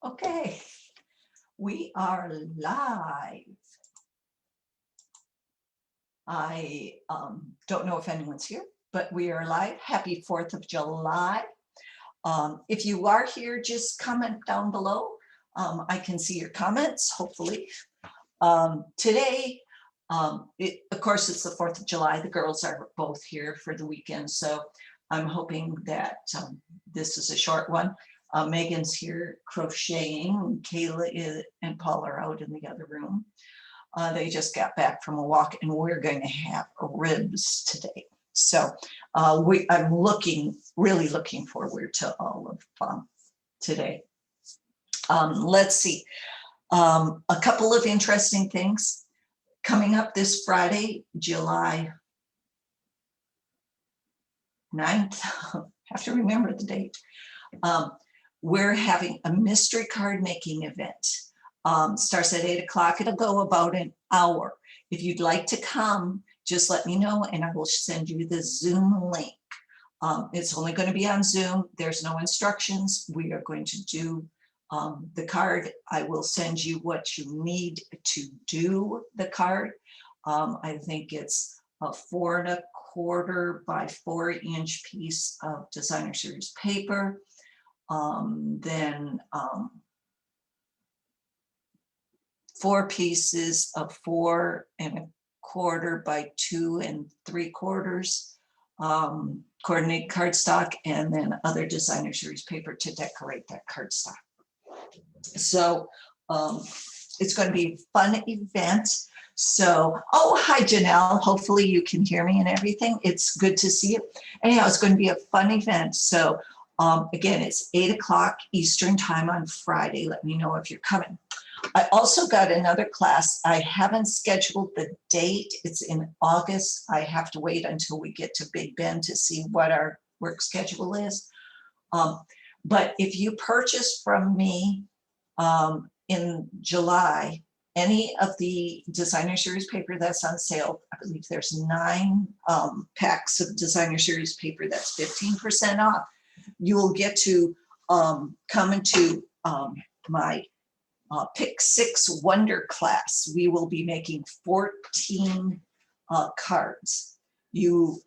Okay, we are live. I don't know if anyone's here, but we are live. Happy 4th of July. If you are here, just comment down below. I can see your comments, hopefully. Today, of course, it's the 4th of July. The girls are both here for the weekend, so I'm hoping that this is a short one. Megan's here crocheting. Kayla and Paul are out in the other room. They just got back from a walk, and we're going to have ribs today. So I'm really looking forward to all of today. Let's see. A couple of interesting things coming up this Friday, July 9th. Have to remember the date. We're having a mystery card making event. Starts at 8 o'clock. It'll go about an hour. If you'd like to come, just let me know and I will send you the Zoom link. It's only going to be on Zoom. There's no instructions. We are going to do the card. I will send you what you need to do the card. I think it's a 4 1/4 by 4-inch piece of designer series paper. Then 4 pieces of 4 1/4 by 2 3/4 coordinate cardstock, and then other designer series paper to decorate that cardstock. So it's going to be a fun event. So, oh, hi, Janelle. Hopefully you can hear me and everything. It's good to see you. Anyhow, it's going to be a fun event. So again, it's 8 o'clock Eastern time on Friday. Let me know if you're coming. I also got another class. I haven't scheduled the date. It's in August. I have to wait until we get to Big Bend to see what our work schedule is. But if you purchase from me in July, any of the designer series paper that's on sale, I believe there's 9 packs of designer series paper that's 15% off. You will get to come into my Pick 6 Wonder class. We will be making 14 cards.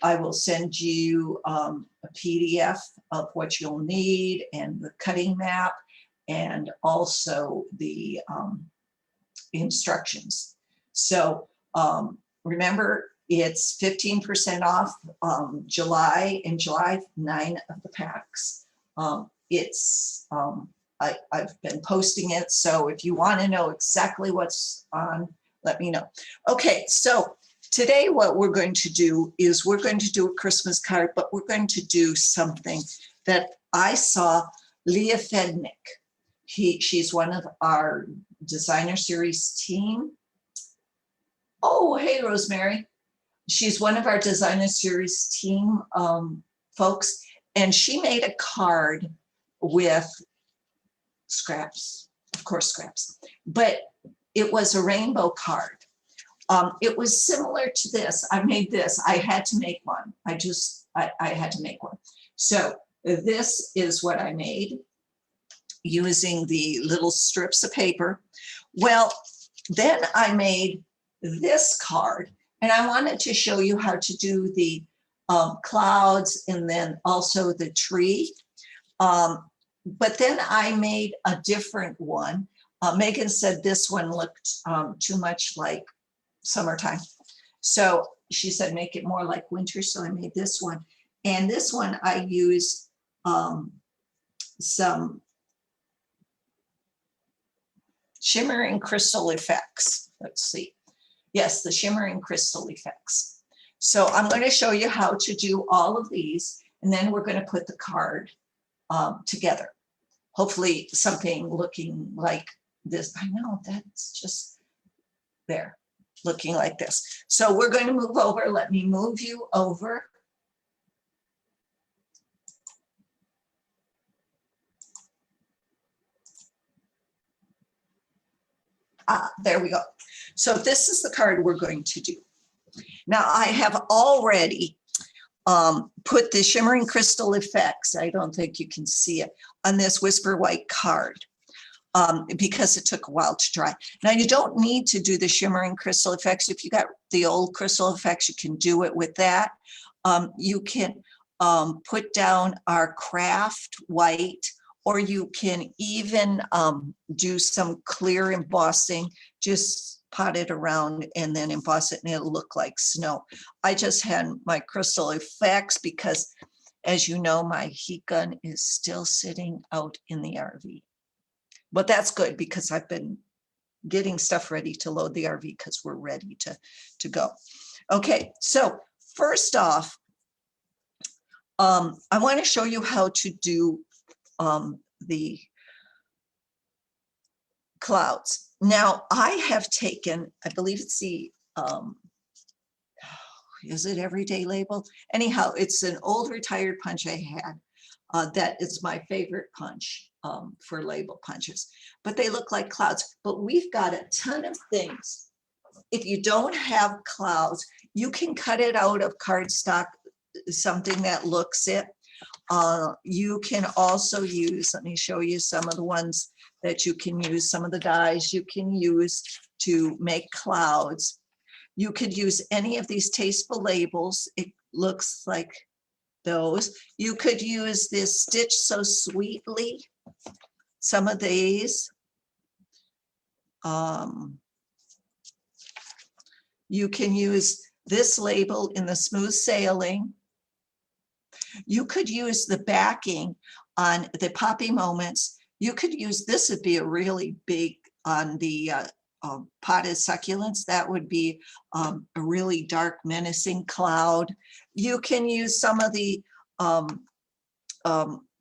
I will send you a PDF of what you'll need and the cutting map and also the instructions. So remember, it's 15% off July 9 of the packs. I've been posting it, so if you want to know exactly what's on, let me know. Okay, so today what we're going to do is we're going to do a Christmas card, but we're going to do something that I saw Leah Fednick. She's one of our designer series team. Oh, hey, Rosemary. She's one of our designer series team folks, and she made a card with scraps, of course, scraps, but it was a rainbow card. It was similar to this. I made this. I had to make one. I had to make one. So this is what I made using the little strips of paper. Well, then I made this card, and I wanted to show you how to do the clouds and then also the tree. But then I made a different one. Megan said this one looked too much like summertime. So she said, make it more like winter. So I made this one. And this one I used some shimmering crystal effects. Let's see. Yes, the shimmering crystal effects. So I'm going to show you how to do all of these, and then we're going to put the card together. Hopefully something looking like this. I know that's just there, looking like this. So we're going to move over. Let me move you over. There we go. So this is the card we're going to do. Now I have already put the shimmering crystal effects, I don't think you can see it, on this Whisper White card. because it took a while to dry. Now you don't need to do the shimmering crystal effects. If you got the old crystal effects, you can do it with that. You can put down our craft white, or you can even do some clear embossing, just pot it around and then emboss it and it'll look like snow. I just had my crystal effects because, as you know, my heat gun is still sitting out in the RV. But that's good because I've been getting stuff ready to load the RV because we're ready to go. Okay, so first off, I want to show you how to do the clouds. Now I have taken, I believe it's the, is it Everyday Label? Anyhow, it's an old retired punch I had. That is my favorite punch for label punches, but they look like clouds. But we've got a ton of things. If you don't have clouds, you can cut it out of cardstock, something that looks it. You can also use, let me show you some of the ones that you can use, some of the dies you can use to make clouds. You could use any of these tasteful labels. It looks like those. You could use this Stitch So Sweetly, some of these. You can use this label in the Smooth Sailing. You could use the backing on the Poppy Moments. You could use, this would be a really big on the potted succulents. That would be a really dark, menacing cloud. You can use some of the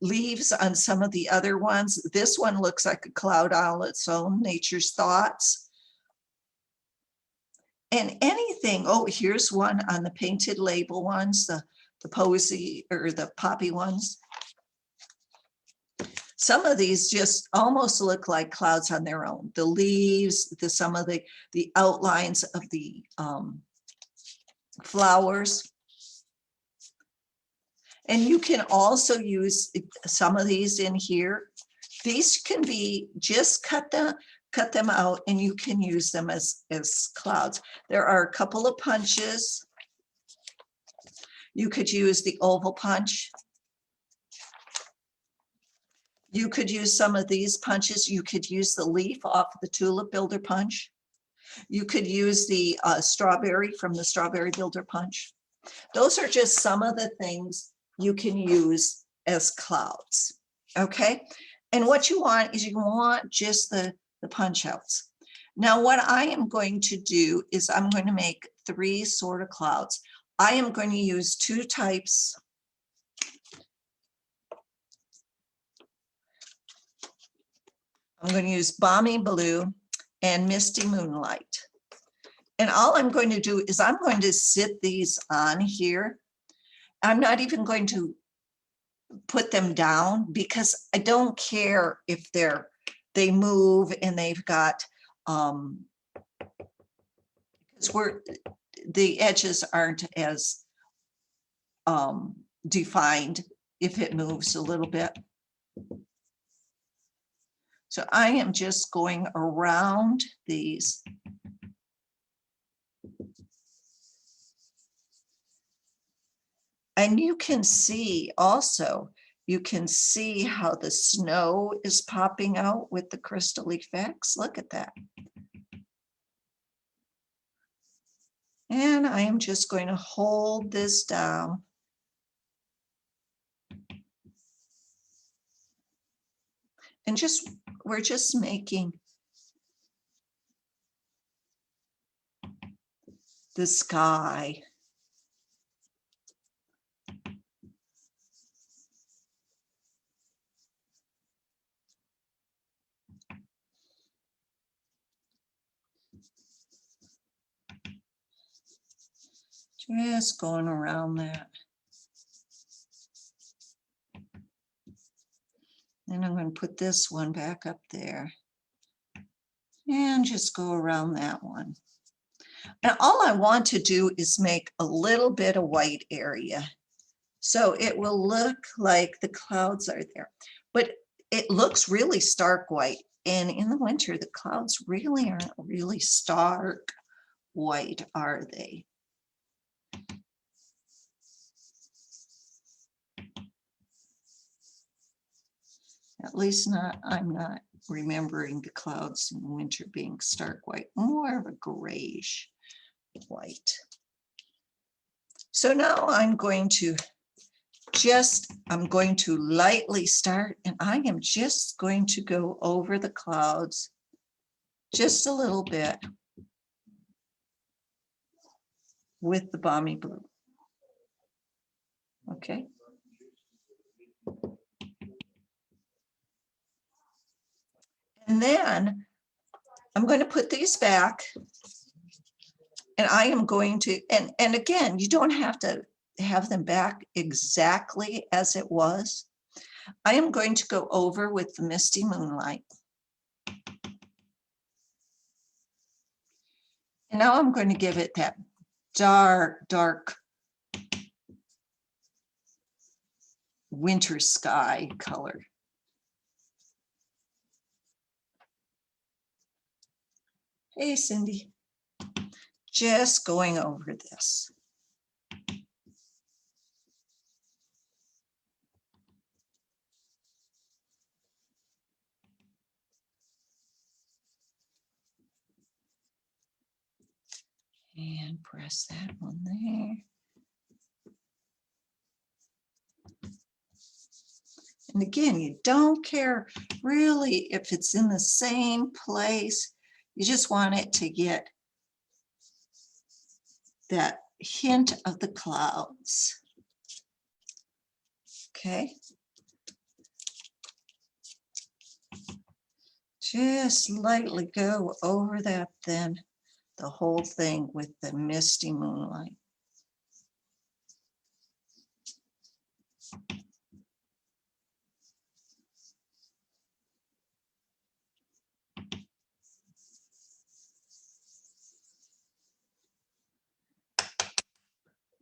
leaves on some of the other ones. This one looks like a cloud all its own, Nature's Thoughts. And anything, oh, here's one on the painted label ones, the posy or the poppy ones. Some of these just almost look like clouds on their own. The leaves, some of the outlines of the flowers. And you can also use some of these in here. These can be, just cut them out and you can use them as clouds. There are a couple of punches. You could use the oval punch. You could use some of these punches. You could use the leaf off the Tulip Builder punch. You could use the strawberry from the Strawberry Builder punch. Those are just some of the things you can use as clouds, okay? And what you want is you want just the punch outs. Now what I am going to do is I'm going to make 3 sort of clouds. I am going to use 2 types. I'm going to use Balmy Blue and Misty Moonlight. And all I'm going to do is I'm going to sit these on here. I'm not even going to put them down because I don't care if they move and they've got the edges aren't as defined if it moves a little bit. So I am just going around these. And you can see also, you can see how the snow is popping out with the crystal effects. Look at that. And I am just going to hold this down. And we're just making the sky. Just going around that. Then I'm going to put this one back up there and just go around that one. And all I want to do is make a little bit of white area. So it will look like the clouds are there, but it looks really stark white. And in the winter, the clouds really aren't really stark white, are they? At least I'm not remembering the clouds in the winter being stark white, more of a grayish white. So now I'm going to lightly start, and I am just going to go over the clouds just a little bit with the balmy blue. Okay. And then I'm going to put these back, and I am going to, and again, you don't have to have them back exactly as it was. I am going to go over with the Misty Moonlight. And now I'm going to give it that dark, dark winter sky color. Hey, Cindy. Just going over this. And press that one there. And again, you don't care really if it's in the same place. You just want it to get that hint of the clouds. Okay. Just lightly go over that then, the whole thing with the Misty Moonlight.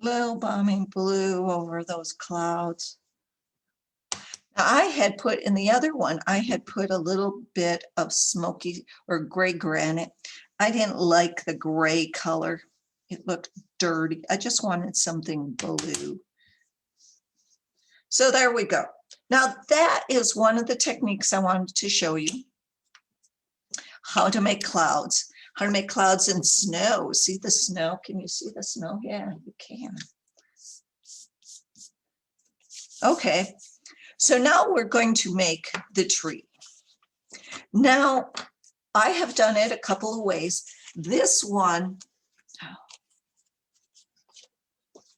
Little bombing blue over those clouds. Now I had put in the other one, I had put a little bit of smoky or gray granite. I didn't like the gray color. It looked dirty. I just wanted something blue. So there we go. Now that is one of the techniques I wanted to show you. How to make clouds. How to make clouds in snow. See the snow? Can you see the snow? Yeah, you can. Okay. So now we're going to make the tree. Now, I have done it a couple of ways. This one,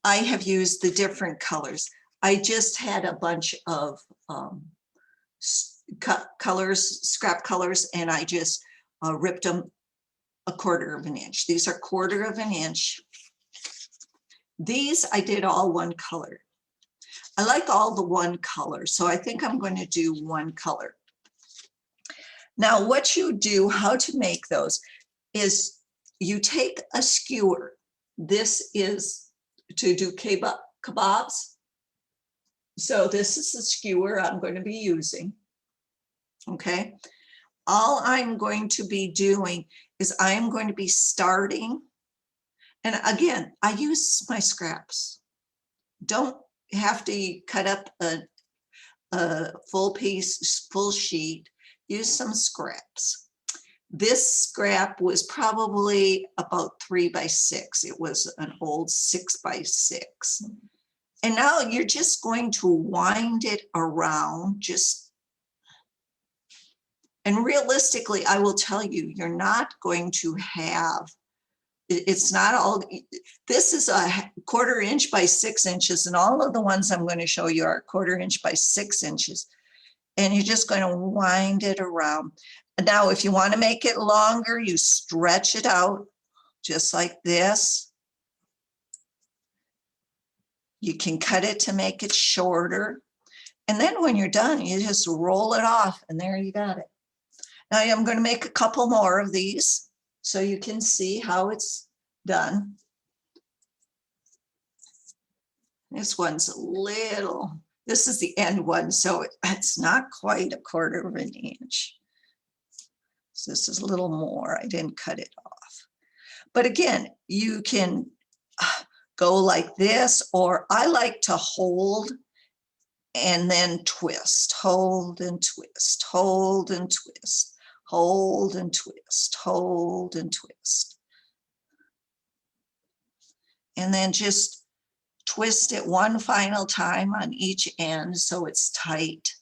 I have used the different colors. I just had a bunch of colors, scrap colors, and I just ripped them 1/4 of an inch. These are 1/4 of an inch. These I did all one color. I like all the one color, so I think I'm going to do one color. Now, what you do, how to make those, is you take a skewer. This is to do kebabs. So this is the skewer I'm going to be using. Okay. All I'm going to be doing is I'm going to be starting. And again, I use my scraps. Don't have to cut up a full piece, full sheet. Use some scraps. This scrap was probably about 3 by 6. It was an old 6 by 6. And now you're just going to wind it around, and realistically, I will tell you, you're not going to have, it's not all, this is a 1/4 inch by 6 inches, and all of the ones I'm going to show you are 1/4 inch by 6 inches. And you're just going to wind it around. Now, if you want to make it longer, you stretch it out just like this. You can cut it to make it shorter. And then when you're done, you just roll it off, and there you got it. Now I'm going to make a couple more of these so you can see how it's done. This one's a little, this is the end one, so it's not quite 1/4 of an inch. So this is a little more. I didn't cut it off. But again, you can go like this, or I like to hold and then twist, hold and twist, hold and twist, hold and twist, hold and twist. And then just twist it one final time on each end so it's tight,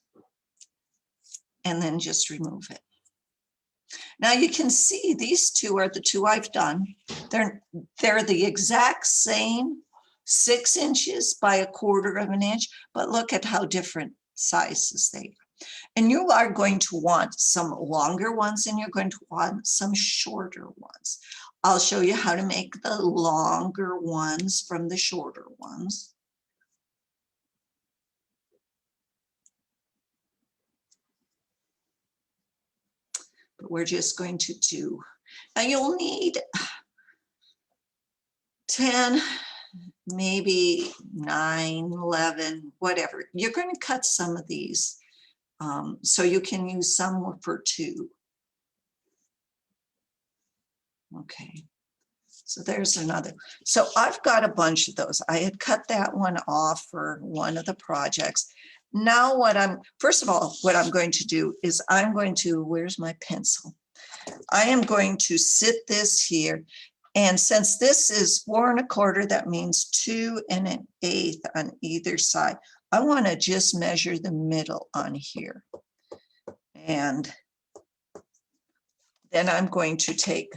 and then just remove it. Now you can see these two are the two I've done. They're the exact same 6 inches by 1/4 of an inch, but look at how different sizes they are. And you are going to want some longer ones and you're going to want some shorter ones. I'll show you how to make the longer ones from the shorter ones. But we're just going to do, now you'll need 10, maybe 9, 11, whatever. You're going to cut some of these so you can use some for 2. Okay, so there's another. So I've got a bunch of those. I had cut that one off for one of the projects. Now first of all, what I'm going to do is I'm going to, where's my pencil? I am going to sit this here. And since this is 4 1/4, that means 2 1/8 on either side. I want to just measure the middle on here. And then I'm going to take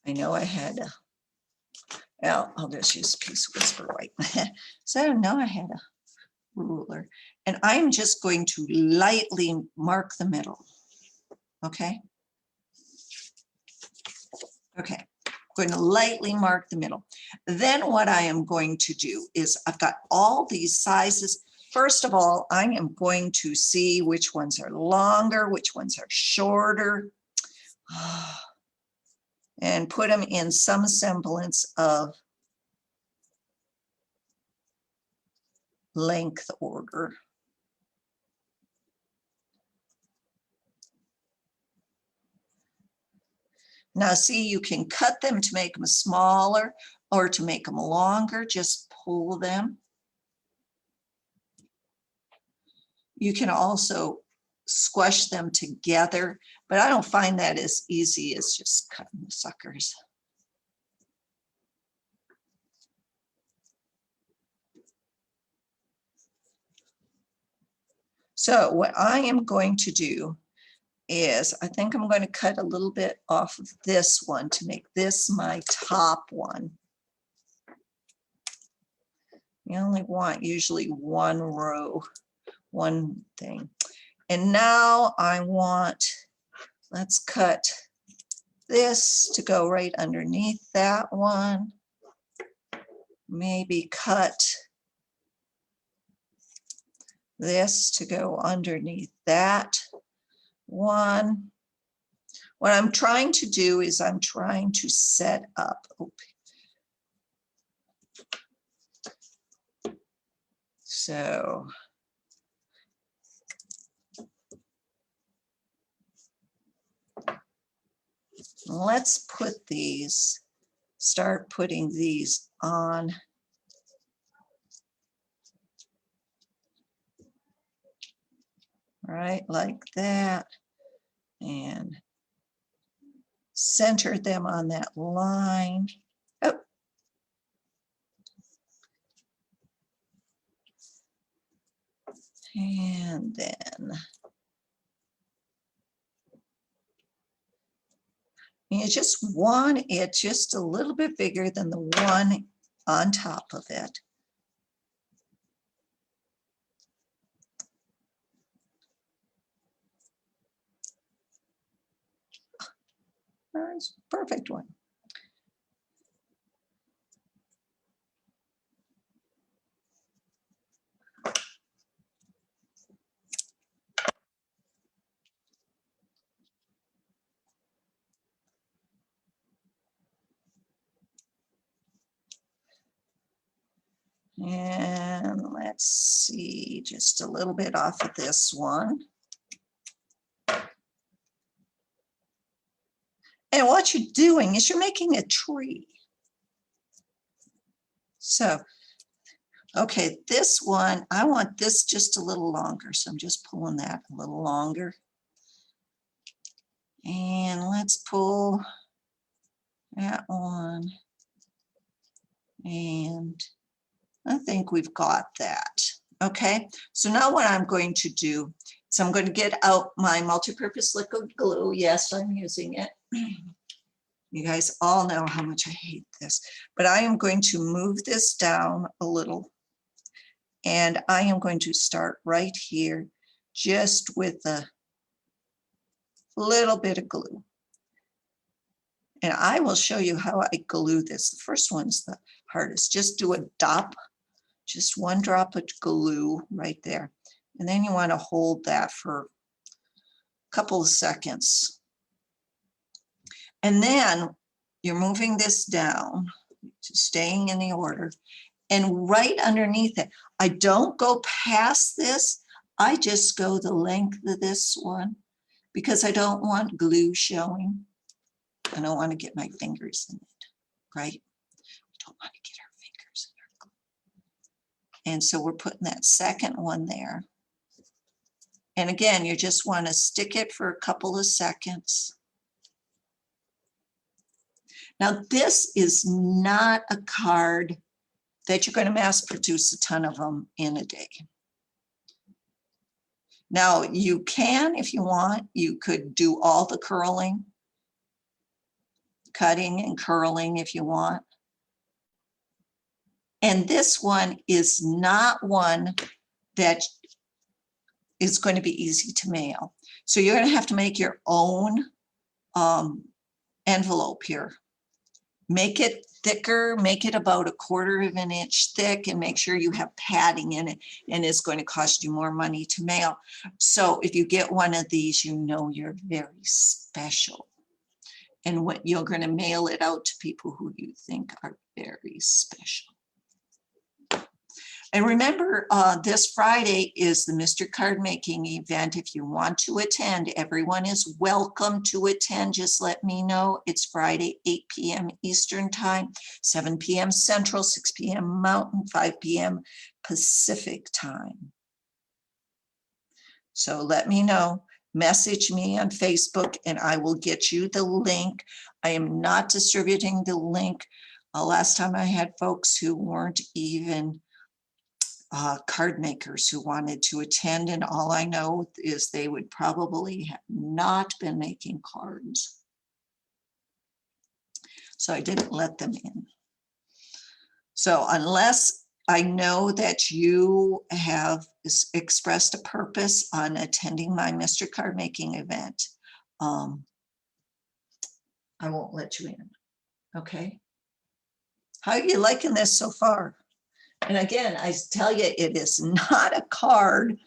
I know I had a, well, I'll just use a piece of Whisper White. So I know I had a ruler. And I'm just going to lightly mark the middle. Okay. Okay. I'm going to lightly mark the middle. Then what I am going to do is I've got all these sizes. First of all, I am going to see which ones are longer, which ones are shorter, and put them in some semblance of length order. Now see, you can cut them to make them smaller or to make them longer, just pull them. You can also squash them together, but I don't find that as easy as just cutting the suckers. So what I am going to do is I think I'm going to cut a little bit off of this one to make this my top one. You only want usually one row, one thing. And now I want, let's cut this to go right underneath that one. Maybe cut this to go underneath that one. What I'm trying to do is I'm trying to set up. So let's put these, start putting these on. Right, like that. And center them on that line. Oh. And then you just want it just a little bit bigger than the one on top of it. That's a perfect one. And let's see, just a little bit off of this one. And what you're doing is you're making a tree. So, okay, this one, I want this just a little longer. So I'm just pulling that a little longer. And let's pull that one. And I think we've got that. Okay, so now what I'm going to do is I'm going to get out my multi-purpose liquid glue. Yes, I'm using it. You guys all know how much I hate this, but I am going to move this down a little, and I am going to start right here just with a little bit of glue. And I will show you how I glue this. The first one's the hardest. Just do a dop, just one drop of glue right there. And then you want to hold that for a couple of seconds. And then you're moving this down, staying in the order, and right underneath it, I don't go past this. I just go the length of this one because I don't want glue showing. I don't want to get my fingers in it, right? We don't want to get our fingers in our glue. And so we're putting that second one there. And again, you just want to stick it for a couple of seconds. Now, this is not a card that you're going to mass produce a ton of them in a day. Now, you can, if you want, you could do all the curling, cutting and curling if you want. And this one is not one that is going to be easy to mail. So you're going to have to make your own envelope here. Make it thicker, make it about 1/4 of an inch thick, and make sure you have padding in it, and it's going to cost you more money to mail. So if you get one of these, you know you're very special. And what you're going to mail it out to people who you think are very special. And remember, this Friday is the Mr. Card Making event. If you want to attend, everyone is welcome to attend. Just let me know. It's Friday, 8 p.m. Eastern Time, 7 p.m. Central, 6 p.m. Mountain, 5 p.m. Pacific Time. So let me know. Message me on Facebook and I will get you the link. I am not distributing the link. Last time I had folks who weren't even card makers who wanted to attend, and all I know is they would probably have not been making cards. So I didn't let them in. So unless I know that you have expressed a purpose on attending my Mr. Card Making event, I won't let you in. Okay. How are you liking this so far? And again, I tell you, it is not a card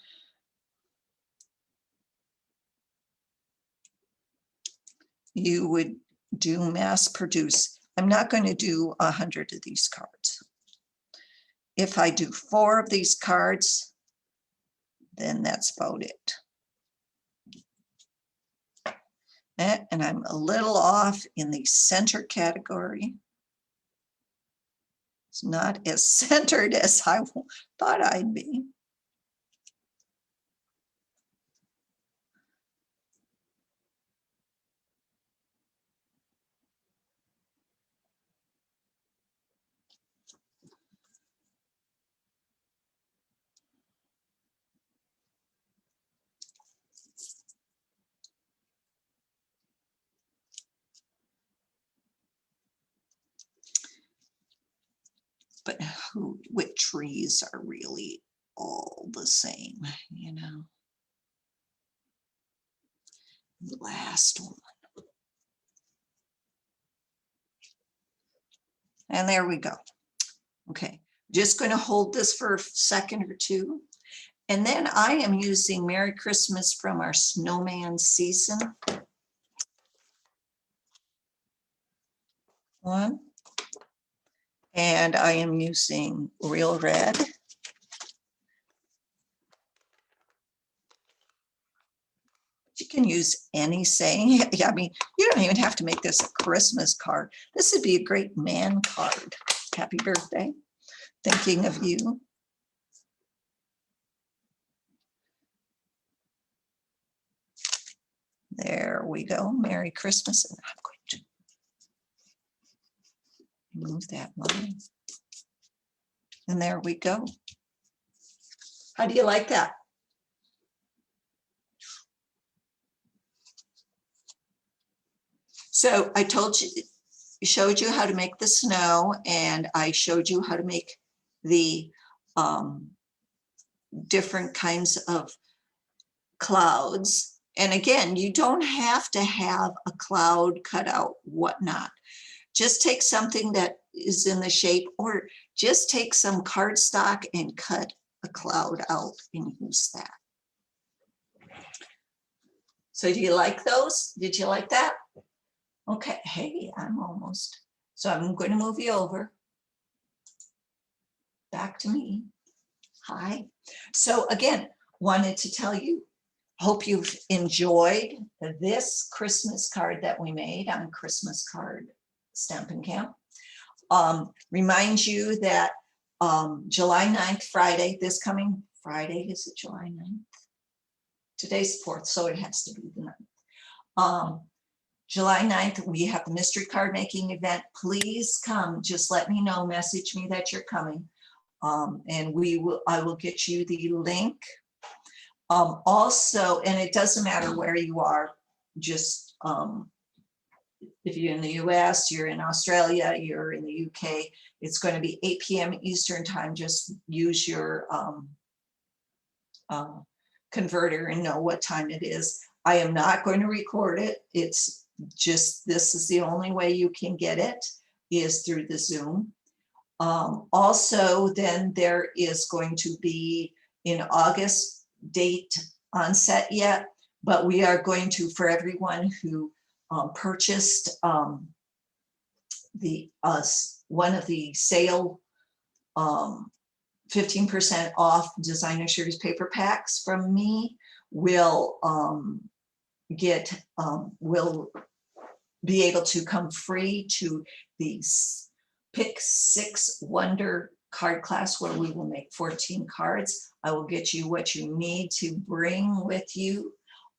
you would do mass produce. I'm not going to do 100 of these cards. If I do 4 of these cards, then that's about it. And I'm a little off in the center category. It's not as centered as I thought I'd be. But what trees are really all the same, you know? The last one. And there we go. Okay, just going to hold this for a second or two. And then I am using Merry Christmas from our snowman season. One. And I am using Real Red. can use any saying. Yeah, I mean, you don't even have to make this a Christmas card. This would be a great man card. Happy birthday. Thinking of you. There we go. Merry Christmas. And I'm going to move that line. And there we go. How do you like that? So I showed you how to make the snow, and I showed you how to make the different kinds of clouds. And again, you don't have to have a cloud cut out, whatnot. Just take something that is in the shape, or just take some cardstock and cut a cloud out and use that. So do you like those? Did you like that? Okay, hey, I'm almost. So I'm going to move you over. Back to me. Hi. So again, wanted to tell you, hope you've enjoyed this Christmas card that we made on Christmas Card Stampin' Camp. Remind you that July 9th, Friday, this coming Friday, is it July 9th? Today's 4th, so it has to be the 9th. July 9th, we have the mystery card making event. Please come, just let me know, message me that you're coming. And I will get you the link. Also, and it doesn't matter where you are, just if you're in the US, you're in Australia, you're in the UK, it's going to be 8 p.m. Eastern time. Just use your converter and know what time it is. I am not going to record it. It's just, this is the only way you can get it, is through the Zoom. Also, then there is going to be in August, date onset yet, but we are going to, for everyone who purchased one of the sale 15% off designer series paper packs from me, will will be able to come free to the Pick 6 Wonder card class, where we will make 14 cards. I will get you what you need to bring with you.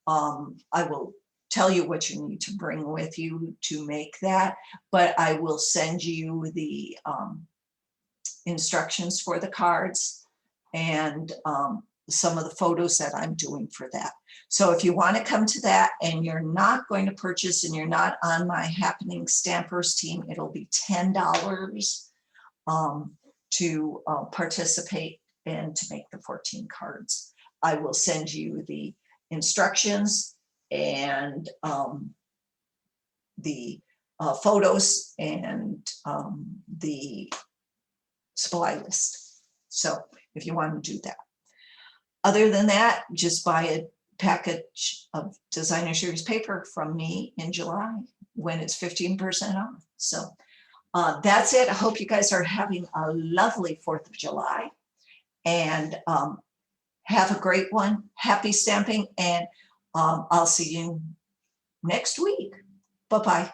I will tell you what you need to bring with you to make that, but I will send you the instructions for the cards and some of the photos that I'm doing for that. So if you want to come to that and you're not going to purchase and you're not on my Happening Stampers team, it'll be $10 to participate and to make the 14 cards. I will send you the instructions and the photos and the supply list. So if you want to do that. Other than that, just buy a package of designer series paper from me in July when it's 15% off. So that's it. I hope you guys are having a lovely 4th of July, and have a great one. Happy stamping, and I'll see you next week. Bye-bye.